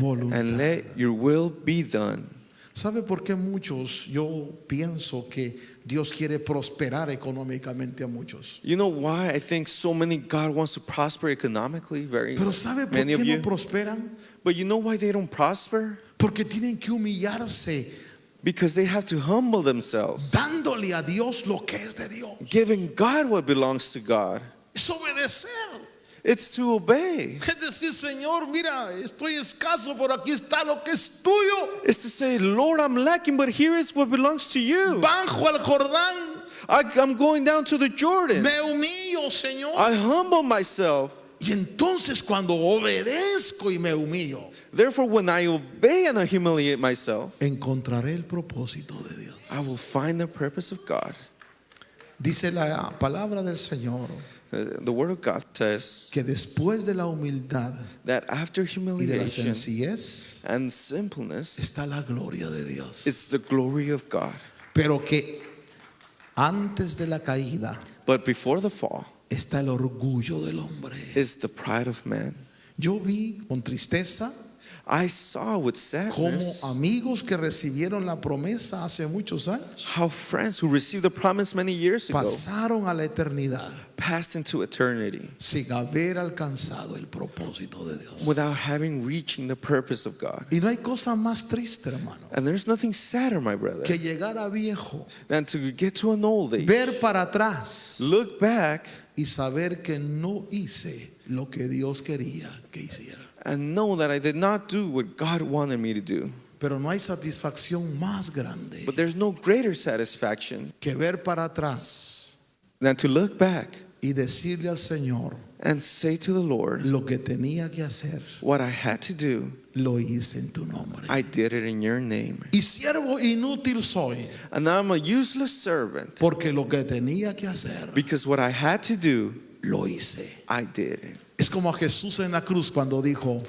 voluntad.
and let your will be done.
¿Sabe por qué muchos, yo pienso que Dios quiere prosperar económicamente a muchos?
You know why I think so many God wants to prosper economically?
Pero ¿sabe por
Many
qué
of
no
you.
prosperan?
But you know why they don't prosper?
Porque tienen que humillarse
Because they have to humble themselves,
dándole a Dios lo que es de Dios.
giving God what belongs to God.
Es obedecer.
It's to obey.
Es decir, Señor, mira, estoy escaso, pero aquí está lo que es tuyo.
It's to say, Lord, I'm lacking, but here is what belongs to you.
Bajo al Jordán,
I'm going down to the Jordan.
me humillo, Señor.
I humble myself.
Y entonces cuando obedezco y me humillo,
Therefore, when I obey and I humiliate myself,
encontraré el propósito de Dios.
I will find the purpose of God.
Dice la palabra del Señor
The word of God says
que después de la humildad
that after
y de la
humiliation
sencillez
and simpleness,
está la gloria de Dios.
it's the glory of God.
Pero que antes de la caída
But before the fall
está el orgullo del hombre.
is the pride of man.
Yo vi con tristeza
I saw with
como
sadness
amigos que recibieron la promesa hace muchos años
how friends who received the promise many years ago
pasaron a la eternidad
passed into eternity
sin haber alcanzado el propósito de Dios.
without having reaching the purpose of God.
Y no hay cosa más triste, hermano,
And there's nothing sadder, my brother,
que llegar a viejo,
than to get to an old age,
ver para atrás
look back,
y saber que no hice lo que Dios quería que hiciera.
and know that I did not do what God wanted me to do.
Pero no hay satisfacción más grande
But there's no greater satisfaction
que ver para atrás
than to look back
y decirle al Señor,
and say to the Lord,
lo que tenía que hacer,
what I had to do,
lo hice en tu nombre.
I did it in your name.
Y siervo inútil soy,
And now I'm a useless servant
porque lo que tenía que hacer,
because what I had to do,
lo hice.
I did it.
Es como a Jesús en la cruz cuando dijo,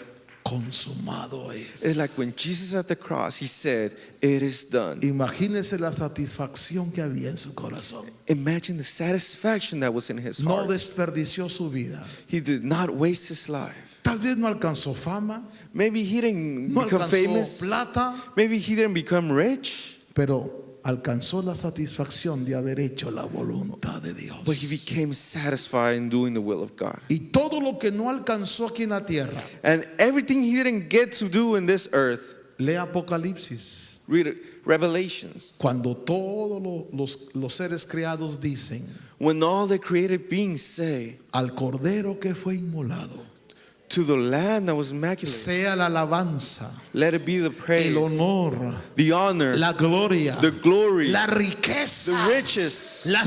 consumado es.
It's like when Jesus at the cross, he said, it is done.
Imagínese la satisfacción que había en su corazón.
Imagine the satisfaction that was in his
No
heart.
desperdició su vida.
He did not waste his life.
Tal vez no alcanzó fama,
Maybe he didn't
no
become
alcanzó
famous.
plata,
Maybe he didn't become rich.
pero alcanzó la satisfacción de haber hecho la voluntad de Dios.
But he became satisfied in doing the will of God.
Y todo lo que no alcanzó aquí en la tierra,
And everything he didn't get to do in this earth,
lee Apocalipsis,
read Revelations,
cuando todos los seres creados dicen,
when all the created beings say,
al cordero que fue inmolado,
to the Lamb that was immaculate,
sea la alabanza,
let it be the praise,
el honor,
the honor,
la gloria,
the glory,
la riqueza,
the riches,
la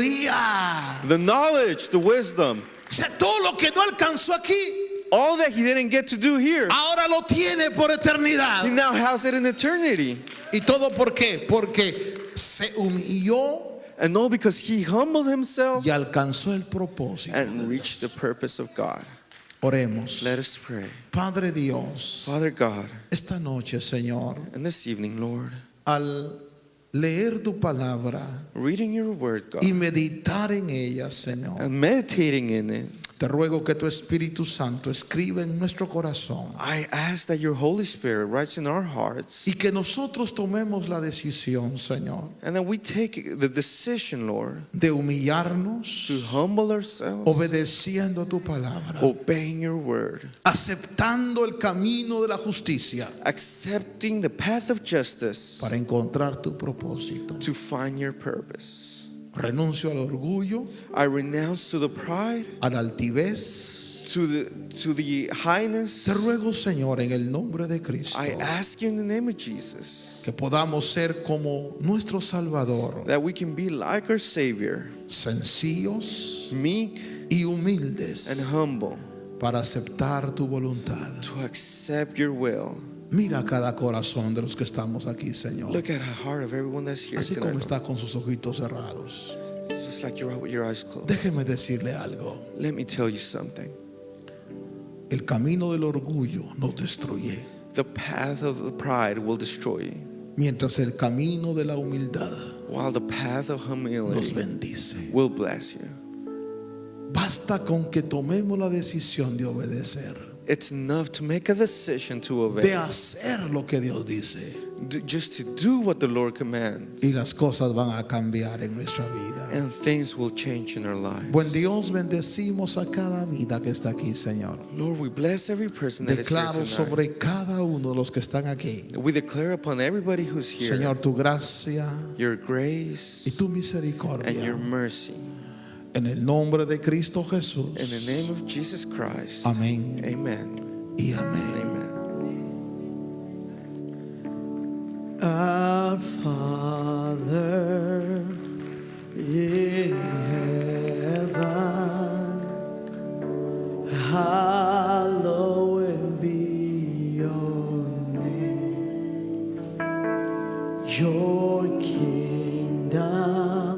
sabiduría.
the knowledge, the wisdom,
O sea, todo lo que no alcanzó aquí,
all that he didn't get to do here,
ahora lo tiene por
he
eternidad.
now has it in eternity.
¿Y todo por qué? Porque se humilló
And all because he humbled himself
y alcanzó el propósito.
and reached the purpose of God.
Oremos.
Let us pray.
Padre Dios,
Father God,
esta noche, Señor,
and this evening, Lord,
al leer tu palabra
reading your word, God,
y meditar en ella, Señor,
and meditating in it,
te ruego que tu Espíritu Santo escriba en nuestro corazón
I ask that your Holy Spirit writes in our hearts
y que nosotros tomemos la decisión, Señor,
and that we take the decision, Lord,
de humillarnos,
to humble ourselves,
obedeciendo tu palabra,
obeying your word,
aceptando el camino de la justicia
accepting the path of justice
para encontrar tu propósito.
to find your purpose.
Renuncio al orgullo,
I renounce to the pride,
a la altivez.
to the highness.
Te ruego, Señor, en el nombre de Cristo,
I ask you in the name of Jesus
que podamos ser como nuestro Salvador,
that we can be like our Savior,
sencillos
meek
y humildes,
and humble,
para aceptar tu voluntad.
to accept your will.
Mira cada corazón de los que estamos aquí, Señor,
Look at the heart of everyone that's here
así como
tonight.
está con sus ojitos cerrados.
It's just like you're out with your eyes closed.
Déjeme decirle algo.
Let me tell you something.
El camino del orgullo nos destruye,
The path of the pride will destroy you,
mientras el camino de la humildad
while the path of
nos
humility
bendice.
will bless you.
Basta con que tomemos la decisión de obedecer,
It's enough to make a decision to
de
obey,
hacer lo que Dios dice,
just to do what the Lord commands.
y las cosas van a cambiar en nuestra vida.
And things will change in our lives.
Buen Dios, bendecimos a cada vida que está aquí, Señor.
Lord, we bless every person that is here
Declaro
tonight.
sobre cada uno de los que están aquí,
We declare upon everybody who's here
Señor, tu gracia
your
y
grace
tu
and your
misericordia.
mercy.
En el nombre de Cristo Jesús.
In the name of Jesus Christ.
Amén
Amen.
y amén.
Amen.
Our Father in heaven, hallowed be your name. Your kingdom